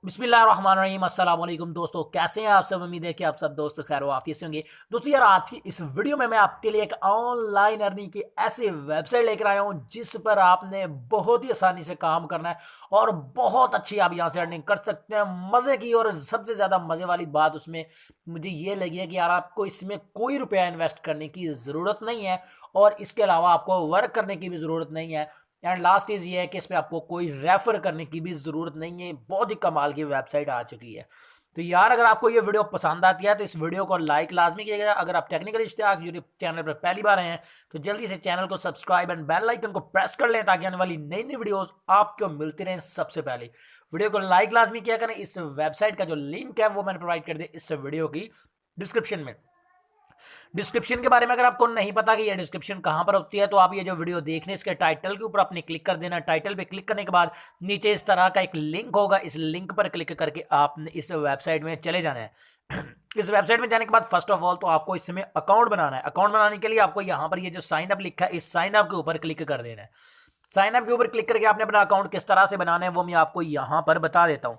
बिस्मिल्लाहिर्रहमानिर्रहीम अस्सलाम वालेकुम दोस्तों, कैसे हैं आप सब। उम्मीद है कि आप सब दोस्त खैर आफियत से होंगे। दोस्तों यार, आज की इस वीडियो में मैं आपके लिए एक ऑनलाइन अर्निंग की ऐसी वेबसाइट लेकर आया हूं जिस पर आपने बहुत ही आसानी से काम करना है और बहुत अच्छी आप यहां से अर्निंग कर सकते हैं मजे की। और सबसे ज्यादा मजे वाली बात उसमें मुझे ये लगी है कि यार आपको इसमें कोई रुपया इन्वेस्ट करने की जरूरत नहीं है और इसके अलावा आपको वर्क करने की भी जरूरत नहीं है। एंड लास्ट चीज ये है कि इसमें आपको कोई रेफर करने की भी जरूरत नहीं है। बहुत ही कमाल की वेबसाइट आ चुकी है। तो यार, अगर आपको ये वीडियो पसंद आती है तो इस वीडियो को लाइक लाजमी कीजिएगा। अगर आप टेक्निकल इश्तिहाक यूट्यूब चैनल पर पहली बार आए हैं तो जल्दी से चैनल को सब्सक्राइब एंड बेल आइकन को प्रेस कर लें ताकि आने वाली नई नई वीडियोस आपको मिलती रहें सबसे पहले। वीडियो को लाइक लाजमी किया करें। इस वेबसाइट का जो लिंक है वो मैंने प्रोवाइड कर दिया इस वीडियो की डिस्क्रिप्शन में। डिस्क्रिप्शन के बारे में अगर आपको नहीं पता कि ये डिस्क्रिप्शन कहां पर होती है तो आप ये जो वीडियो देख रहे हैं इसके टाइटल के ऊपर आपने क्लिक कर देना। टाइटल पे क्लिक करने के बाद नीचे इस तरह का एक लिंक होगा, इस लिंक पर क्लिक करके आपने इस वेबसाइट में चले जाना है। इस वेबसाइट में जाने के बाद फर्स्ट ऑफ ऑल तो आपको इसमें अकाउंट बनाना है। अकाउंट बनाने के लिए आपको यहां पर ये जो साइन अप लिखा है इस साइन अप के ऊपर क्लिक कर देना है। साइन अप के ऊपर क्लिक करके आपने अपना अकाउंट किस तरह से बनाना है वो मैं आपको यहां पर बता देता हूं।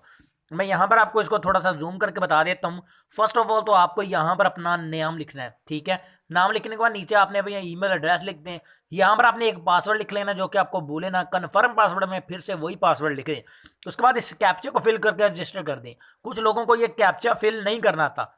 मैं यहां पर आपको इसको थोड़ा सा जूम करके बता देता हूं। फर्स्ट ऑफ ऑल तो आपको यहां पर अपना नाम लिखना है, ठीक है। नाम लिखने के बाद नीचे आपने अपना ईमेल एड्रेस लिख दें। यहां पर आपने एक पासवर्ड लिख लेना जो कि आपको भूले ना। कन्फर्म पासवर्ड में फिर से वही पासवर्ड लिख दें। उसके बाद इस कैप्चा को फिल करके रजिस्टर कर दें। कुछ लोगों को ये कैप्चा फिल नहीं करना था,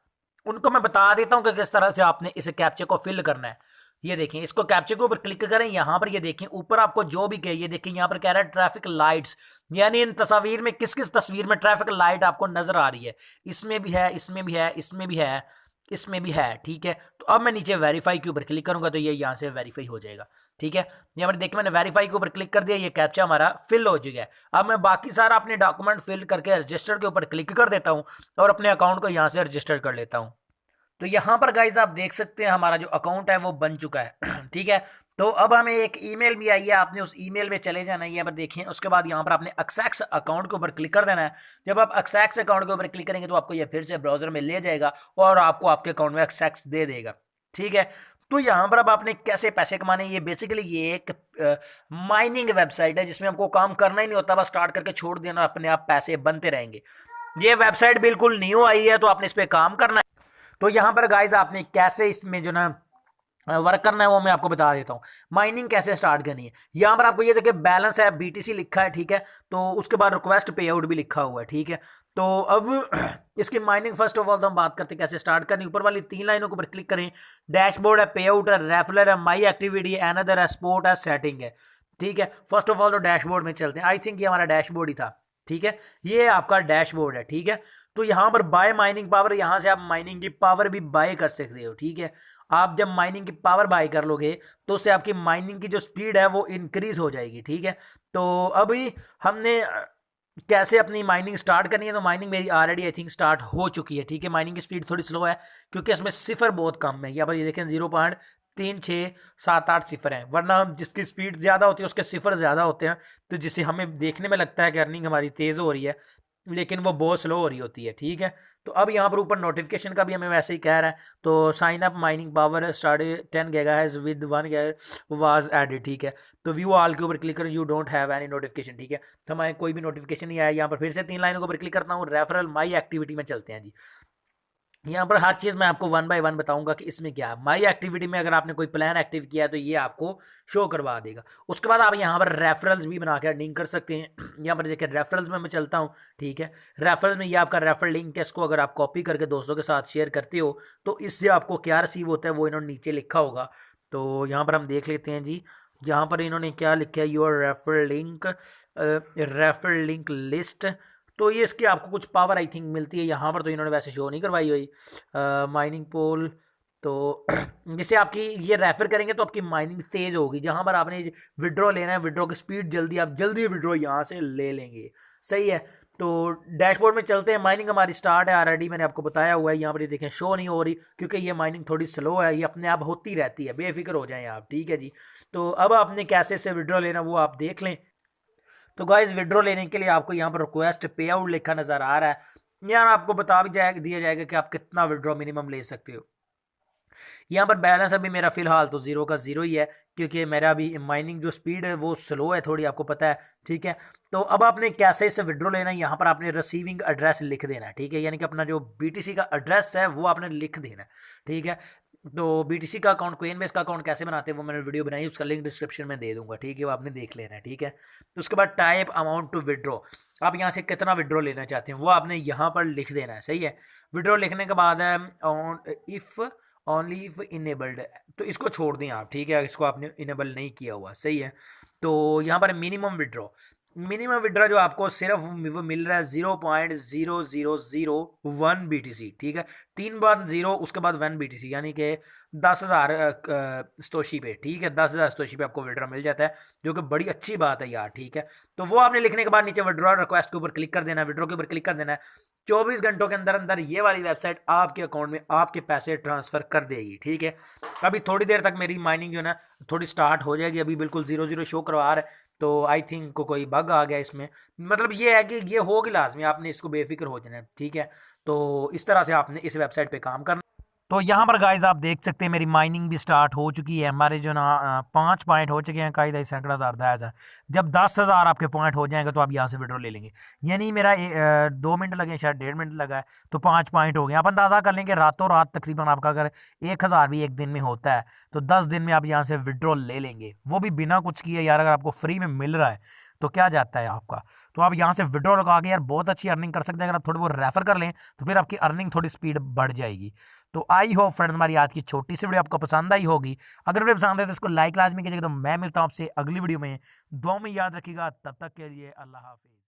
उनको मैं बता देता हूं कि किस तरह से आपने इस कैप्चे को फिल करना है। ये देखें, इसको कैप्चे के ऊपर क्लिक करें। यहां पर ये देखें ऊपर आपको जो भी कहे, ये देखें यहां पर कह रहा है ट्रैफिक लाइट्स, यानी इन तस्वीर में किस किस तस्वीर में ट्रैफिक लाइट आपको नजर आ रही है। इसमें भी है, इसमें भी है, इसमें भी है, इसमें भी है, ठीक है। तो अब मैं नीचे वेरीफाई के ऊपर क्लिक करूंगा तो ये यहां से वेरीफाई हो जाएगा, ठीक है। यहाँ पर देखिए मैंने वेरीफाई के ऊपर क्लिक कर दिया, ये कैप्चा हमारा फिल हो चुका है। अब मैं बाकी सारा अपने डॉक्यूमेंट फिल करके रजिस्टर के ऊपर क्लिक कर देता हूँ और अपने अकाउंट को यहाँ से रजिस्टर कर लेता हूँ। तो यहां पर गाइज आप देख सकते हैं हमारा जो अकाउंट है वो बन चुका है। ठीक है। तो अब हमें एक ईमेल भी आई है, आपने उस ईमेल में चले जाना है। यहाँ पर देखें, उसके बाद यहाँ पर आपने एक्सेस अकाउंट के ऊपर क्लिक कर देना है। जब आप एक्सेस अकाउंट के ऊपर क्लिक करेंगे तो आपको ये फिर से ब्राउजर में ले जाएगा और आपको आपके अकाउंट में एक्सेस दे देगा, ठीक है। तो यहाँ पर अब आपने कैसे पैसे कमाने, ये बेसिकली ये एक माइनिंग वेबसाइट है जिसमें आपको काम करना ही नहीं होता, बस स्टार्ट करके छोड़ देना, अपने आप पैसे बनते रहेंगे। ये वेबसाइट बिल्कुल न्यू आई है तो आपने इस पर काम करना है। तो यहां पर गाइज आपने कैसे इसमें जो ना वर्क करना है वो मैं आपको बता देता हूँ। माइनिंग कैसे स्टार्ट करनी है, यहां पर आपको ये देखिए बैलेंस है, बीटीसी लिखा है, ठीक है। तो उसके बाद रिक्वेस्ट पे आउट भी लिखा हुआ है, ठीक है। तो अब इसकी माइनिंग फर्स्ट ऑफ ऑल तो हम बात करते हैं कैसे स्टार्ट करनी। ऊपर वाली 3 लाइनों के ऊपर क्लिक करें। डैशबोर्ड है, पे आउट है, रेफरल है, माई एक्टिविटी है, एनदर है, स्पोर्ट है, सेटिंग है, ठीक है। फर्स्ट ऑफ ऑल तो डैशबोर्ड में चलते हैं। आई थिंक ये हमारा डैशबोर्ड ही था, ठीक है। ये आपका डैशबोर्ड है, ठीक है। तो यहां पर बाय माइनिंग पावर, यहां से आप माइनिंग की पावर भी बाय कर सकते हो, ठीक है। आप जब माइनिंग की पावर बाय कर लोगे तो उससे आपकी माइनिंग की जो स्पीड है वो इंक्रीज हो जाएगी, ठीक है। तो अभी हमने कैसे अपनी माइनिंग स्टार्ट करनी है, तो माइनिंग मेरी ऑलरेडी आई थिंक स्टार्ट हो चुकी है, ठीक है। माइनिंग की स्पीड थोड़ी स्लो है क्योंकि इसमें सिफर बहुत कम है। यहाँ पर ये देखें 0.3678 सिफर है, वरना जिसकी स्पीड ज़्यादा होती है उसके सिफर ज़्यादा होते हैं। तो जिससे हमें देखने में लगता है कि अर्निंग हमारी तेज़ हो रही है लेकिन वो बहुत स्लो हो रही होती है, ठीक है। तो अब यहाँ पर ऊपर नोटिफिकेशन का भी हमें वैसे ही कह रहा है। तो sign up mining power start 10 gigahertz with 1 gigahertz was added, ठीक है। तो व्यू ऑल के ऊपर क्लिक करें, you don't have any notification, ठीक है। तो हमारे कोई भी नोटिफिकेशन नहीं आया। यहाँ पर फिर से 3 लाइनों के ऊपर क्लिक करता हूँ, रेफरल माई एक्टिविटी में चलते हैं जी। यहाँ पर हर चीज़ मैं आपको 1 बाय 1 बताऊंगा कि इसमें क्या है। माई एक्टिविटी में अगर आपने कोई प्लान एक्टिव किया है तो ये आपको शो करवा देगा। उसके बाद आप यहाँ पर रेफरल्स भी बना के अर्निंग कर सकते हैं। यहाँ पर देखिए रेफरल्स में मैं चलता हूँ, ठीक है। रेफरल्स में ये आपका रेफरल लिंक है, इसको अगर आप कॉपी करके दोस्तों के साथ शेयर करते हो तो इससे आपको क्या रिसीव होता है वो इन्होंने नीचे लिखा होगा। तो यहाँ पर हम देख लेते हैं जी। यहाँ पर इन्होंने क्या लिखा है, योर रेफरल लिंक लिस्ट। तो ये इसकी आपको कुछ पावर आई थिंक मिलती है। यहाँ पर तो इन्होंने वैसे शो नहीं करवाई हुई माइनिंग पोल। तो जिसे आपकी ये रेफर करेंगे तो आपकी माइनिंग तेज होगी। जहाँ पर आपने विड्रॉ लेना है, विड्रॉ की स्पीड जल्दी, आप जल्दी विड्रॉ यहाँ से ले लेंगे, सही है। तो डैशबोर्ड में चलते हैं। माइनिंग हमारी स्टार्ट है ऑलरेडी, मैंने आपको बताया हुआ है। यहाँ पर ये देखें शो नहीं हो रही क्योंकि ये माइनिंग थोड़ी स्लो है, ये अपने आप होती रहती है, बेफिक्र हो जाएं आप, ठीक है जी। तो अब आपने कैसे से विड्रॉ लेना वो आप देख लें। तो गाइज विड्रॉ लेने के लिए आपको यहाँ पर रिक्वेस्ट पे आउट लिखा नजर आ रहा है। यहाँ आपको बता भी दिया जाएगा कि आप कितना विड्रॉ मिनिमम ले सकते हो। यहाँ पर बैलेंस अभी मेरा फ़िलहाल तो ज़ीरो का ज़ीरो ही है, क्योंकि मेरा अभी माइनिंग जो स्पीड है वो स्लो है थोड़ी, आपको पता है, ठीक है। तो अब आपने कैसे इसे विड्रॉ लेना है, यहाँ पर आपने रिसीविंग एड्रेस लिख देना है, ठीक है, यानी कि अपना जो बीटीसी का एड्रेस है वो आपने लिख देना है, ठीक है। तो बीटीसी का अकाउंट, कोइन बेस का अकाउंट कैसे बनाते हैं वो मैंने वीडियो बनाई, उसका लिंक डिस्क्रिप्शन में दे दूंगा, ठीक है, वो आपने देख लेना है, ठीक है। तो उसके बाद टाइप अमाउंट टू विड्रॉ, आप यहाँ से कितना विड्रॉ लेना चाहते हैं वो आपने यहाँ पर लिख देना है, सही है। विड्रॉ लिखने के बाद है on if only if enabled, तो इसको छोड़ दें आप, ठीक है, इसको आपने इनेबल नहीं किया हुआ, सही है। तो यहाँ पर मिनिमम विड्रॉ जो आपको सिर्फ वो मिल रहा है 0.0001 BTC, ठीक है, 3 बार 0 उसके बाद 1 BTC, यानी कि 10,000 सतोशी पे, ठीक है, 10,000 सतोशी पे आपको विड्रॉ मिल जाता है, जो कि बड़ी अच्छी बात है यार, ठीक है। तो वो आपने लिखने के बाद नीचे विड्रॉ रिक्वेस्ट के ऊपर क्लिक कर देना है, विड्रॉ के ऊपर क्लिक कर देना है। 24 घंटों के अंदर अंदर ये वाली वेबसाइट आपके अकाउंट में आपके पैसे ट्रांसफर कर देगी, ठीक है। अभी थोड़ी देर तक मेरी माइनिंग जो है ना थोड़ी स्टार्ट हो जाएगी, अभी बिल्कुल 0 शो करवा रहा है, तो आई थिंक कोई बग आ गया इसमें, मतलब ये है कि ये होगी लाजमी, आपने इसको बेफिक्र हो जाना है, ठीक है। तो इस तरह से आपने इस वेबसाइट पे काम करना। तो यहाँ पर गाइज आप देख सकते हैं मेरी माइनिंग भी स्टार्ट हो चुकी है, हमारे जो ना 5 पॉइंट हो चुके हैं, कायदा सैकड़ा हज़ार 10,000, जब 10,000 आपके पॉइंट हो जाएंगे तो आप यहाँ से विड्रॉ ले लेंगे। यानी मेरा 2 मिनट लगे, शायद 1.5 मिनट लगा है, तो 5 पॉइंट हो गए। आप अंदाज़ा कर लेंगे रातों रात तकरीबन आपका अगर 1,000 भी एक दिन में होता है तो 10 दिन में आप यहाँ से विड्रॉ ले लेंगे, वो भी बिना कुछ किए यार। अगर आपको फ्री में मिल रहा है तो क्या जाता है आपका। तो आप यहाँ से विड्रॉ लगा के यार बहुत अच्छी अर्निंग कर सकते हैं। अगर आप थोड़ी बहुत रेफर कर लें तो फिर आपकी अर्निंग थोड़ी स्पीड बढ़ जाएगी। तो आई होप फ्रेंड्स हमारी आज की छोटी सी वीडियो आपको पसंद आई होगी। अगर वीडियो पसंद है तो इसको लाइक लाजमी कीजिएगा। तो मैं मिलता हूँ आपसे अगली वीडियो में, दुआ में याद रखिएगा। तब तक के लिए अल्लाह हाफिज़।